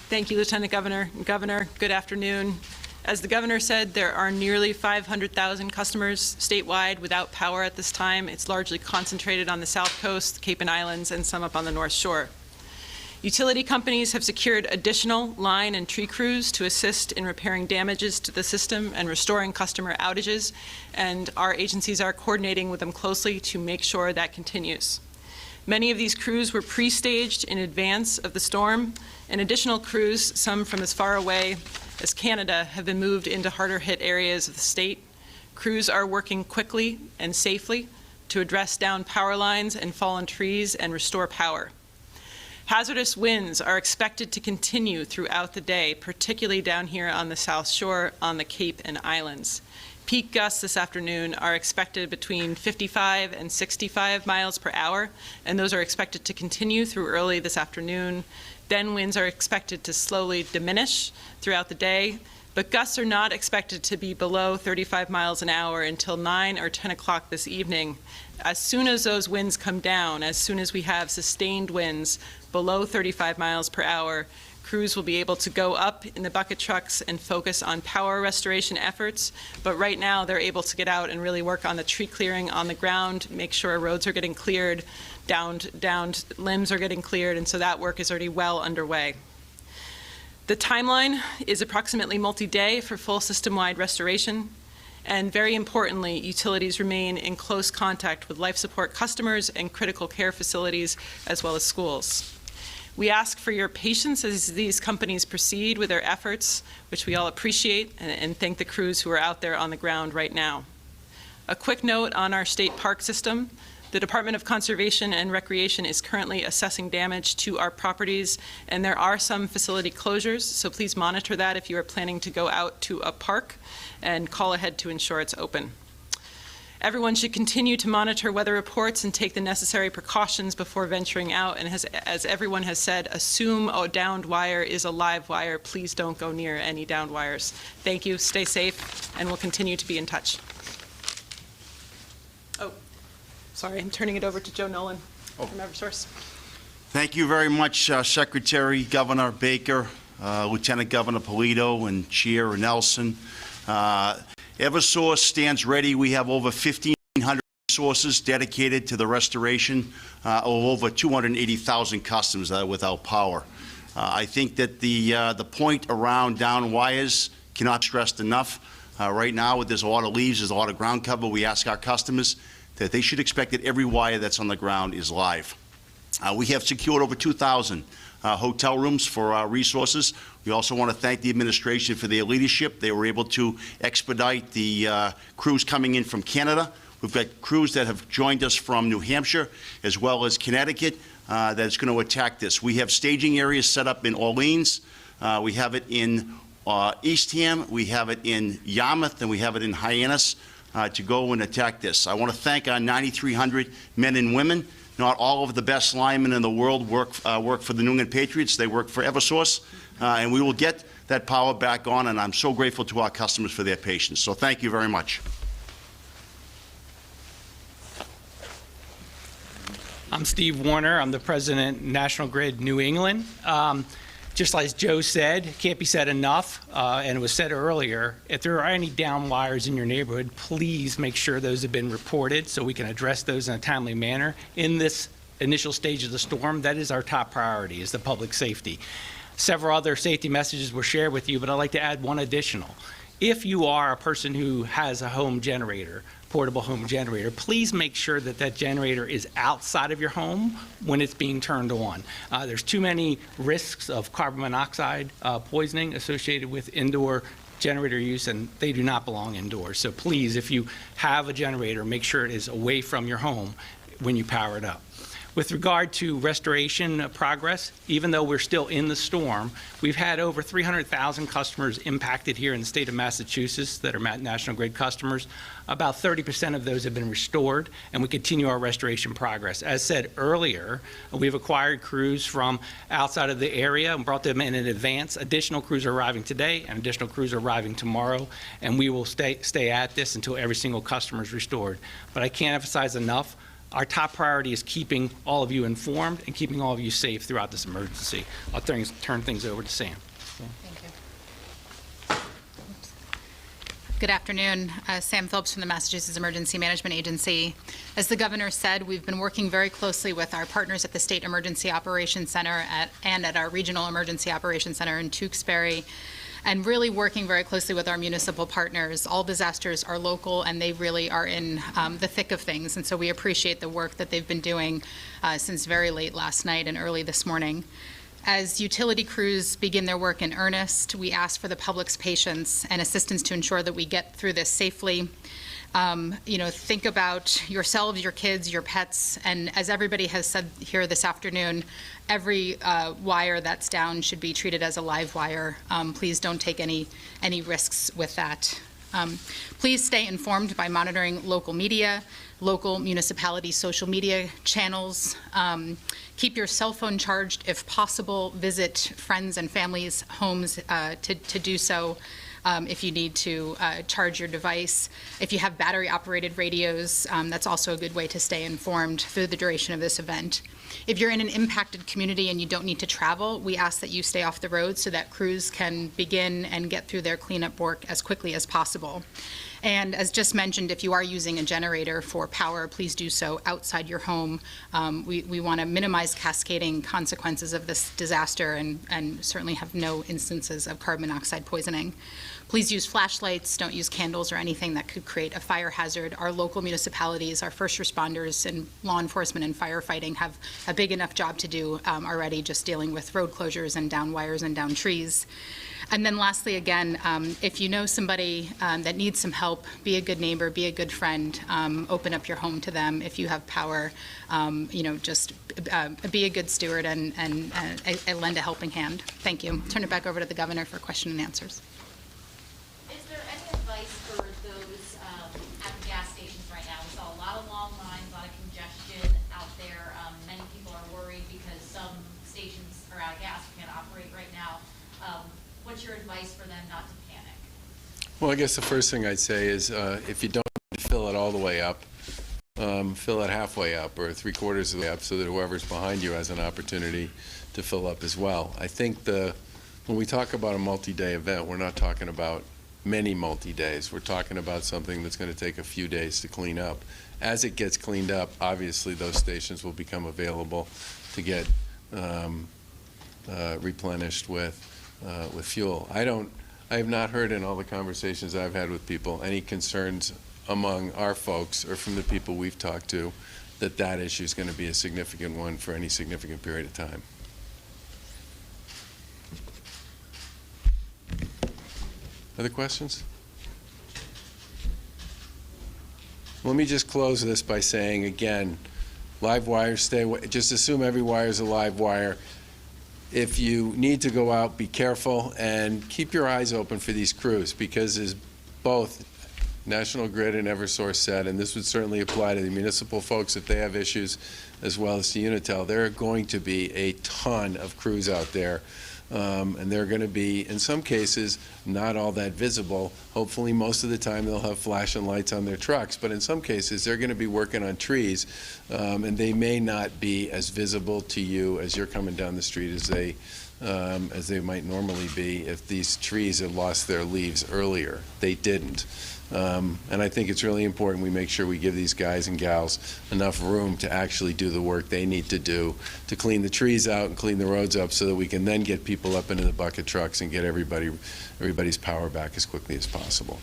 Thank you, Lieutenant Governor. Governor, good afternoon. As the governor said, there are nearly 500,000 customers statewide without power at this time. It's largely concentrated on the South Coast, the Cape and Islands, and some up on the North Shore. Utility companies have secured additional line and tree crews to assist in repairing damages to the system and restoring customer outages, and our agencies are coordinating with them closely to make sure that continues. Many of these crews were pre-staged in advance of the storm, and additional crews, some from as far away as Canada, have been moved into harder hit areas of the state. Crews are working quickly and safely to address downed power lines and fallen trees and restore power. Hazardous winds are expected to continue throughout the day, particularly down here on the South Shore, on the Cape and Islands. Peak gusts this afternoon are expected between 55 and 65 miles per hour, and those are expected to continue through early this afternoon. Then winds are expected to slowly diminish throughout the day, but gusts are not expected to be below 35 miles an hour until 9 or 10 o'clock this evening. As soon as those winds come down, as soon as we have sustained winds below 35 miles per hour, crews will be able to go up in the bucket trucks and focus on power restoration efforts. But right now, they're able to get out and really work on the tree clearing on the ground, make sure roads are getting cleared, downed limbs are getting cleared, and so that work is already well underway. The timeline is approximately multi-day for full system-wide restoration. And very importantly, utilities remain in close contact with life support customers and critical care facilities, as well as schools. We ask for your patience as these companies proceed with their efforts, which we all appreciate, and thank the crews who are out there on the ground right now. A quick note on our state park system. The Department of Conservation and Recreation is currently assessing damage to our properties, and there are some facility closures, so please monitor that if you are planning to go out to a park, and call ahead to ensure it's open. Everyone should continue to monitor weather reports and take the necessary precautions before venturing out, and as everyone has said, assume a downed wire is a live wire. Please don't go near any downed wires. Thank you, stay safe, and we'll continue to be in touch. Sorry, I'm turning it over to Joe Nolan from Eversource. Thank you very much, Secretary, Governor Baker, Lieutenant Governor Polito, and Chair Nelson. Eversource stands ready. We have over 1,500 resources dedicated to the restoration of over 280,000 customers that are without power. I think that the point around down wires cannot be stressed enough. Right now, there's a lot of leaves, there's a lot of ground cover. We ask our customers that they should expect that every wire that's on the ground is live. We have secured over 2,000 hotel rooms for our resources. We also want to thank the administration for their leadership. They were able to expedite the crews coming in from Canada. We've got crews that have joined us from New Hampshire as well as Connecticut that's going to attack this. We have staging areas set up in Orleans. We have it in Eastham. We have it in Yarmouth, and we have it in Hyannis. To go and attack this. I want to thank our 9,300 men and women. Not all of the best linemen in the world work for the New England Patriots. They work for Eversource, and we will get that power back on, and I'm so grateful to our customers for their patience. So thank you very much. I'm Steve Warner. I'm the president, National Grid New England. Just like Joe said, it can't be said enough, and it was said earlier, if there are any down wires in your neighborhood, please make sure those have been reported so we can address those in a timely manner. In this initial stage of the storm, that is our top priority, is the public safety. Several other safety messages were shared with you, but I'd like to add one additional. If you are a person who has a home generator, portable home generator, please make sure that that generator is outside of your home when it's being turned on. There's too many risks of carbon monoxide poisoning associated with indoor generator use, and they do not belong indoors. So please, if you have a generator, make sure it is away from your home when you power it up. With regard to restoration progress, even though we're still in the storm, we've had over 300,000 customers impacted here in the state of Massachusetts that are National Grid customers. About 30% of those have been restored, and we continue our restoration progress. As said earlier, we've acquired crews from outside of the area and brought them in advance. Additional crews are arriving today, and additional crews are arriving tomorrow, and we will stay at this until every single customer is restored. But I can't emphasize enough Our top priority is keeping all of you informed and keeping all of you safe throughout this emergency. I'll turn things over to Sam. Thank you. Good afternoon. Sam Phillips from the Massachusetts Emergency Management Agency. As the governor said, we've been working very closely with our partners at the State Emergency Operations Center and at our Regional Emergency Operations Center in Tewksbury, and really working very closely with our municipal partners. All disasters are local, and they really are in the thick of things, and so we appreciate the work that they've been doing since very late last night and early this morning. As utility crews begin their work in earnest, we ask for the public's patience and assistance to ensure that we get through this safely. Think about yourselves, your kids, your pets, and as everybody has said here this afternoon, every wire that's down should be treated as a live wire. Please don't take any risks with that. Please stay informed by monitoring local media, local municipality social media channels. Keep your cell phone charged if possible. Visit friends and families' homes to do so. If you need to charge your device. If you have battery-operated radios, that's also a good way to stay informed through the duration of this event. If you're in an impacted community and you don't need to travel, we ask that you stay off the road so that crews can begin and get through their cleanup work as quickly as possible. And as just mentioned, if you are using a generator for power, please do so outside your home. We want to minimize cascading consequences of this disaster and certainly have no instances of carbon monoxide poisoning. Please use flashlights, don't use candles or anything that could create a fire hazard. Our local municipalities, our first responders and law enforcement and firefighting have a big enough job to do already, just dealing with road closures and down wires and down trees. And then lastly, again, if you know somebody that needs some help, be a good neighbor, be a good friend, open up your home to them. If you have power, just be a good steward and lend a helping hand. Thank you. Turn it back over to the governor for question and answers. Is there any advice for those at the gas stations right now? We saw a lot of long lines, a lot of congestion out there. Many people are worried because some stations are out of gas, can't operate right now. What's your advice for them not to panic? Well, I guess the first thing I'd say is if you don't fill it all the way up, fill it halfway up or 3/4 of the way up so that whoever's behind you has an opportunity to fill up as well. I think when we talk about a multi-day event, we're not talking about many multi-days. We're talking about something that's going to take a few days to clean up. As it gets cleaned up, obviously those stations will become available to get replenished with fuel. I have not heard in all the conversations I've had with people any concerns among our folks or from the people we've talked to that issue is going to be a significant one for any significant period of time. Other questions? Let me just close this by saying again, live wires, just assume every wire is a live wire. If you need to go out, be careful and keep your eyes open for these crews, because as both National Grid and Eversource said, and this would certainly apply to the municipal folks if they have issues as well as to Unitil, there are going to be a ton of crews out there. And they're going to be, in some cases, not all that visible. Hopefully, most of the time, they'll have flashing lights on their trucks. But in some cases, they're going to be working on trees, and they may not be as visible to you as you're coming down the street as they might normally be if these trees had lost their leaves earlier. They didn't. And I think it's really important we make sure we give these guys and gals enough room to actually do the work they need to do to clean the trees out and clean the roads up so that we can then get people up into the bucket trucks and get everybody's power back as quickly as possible.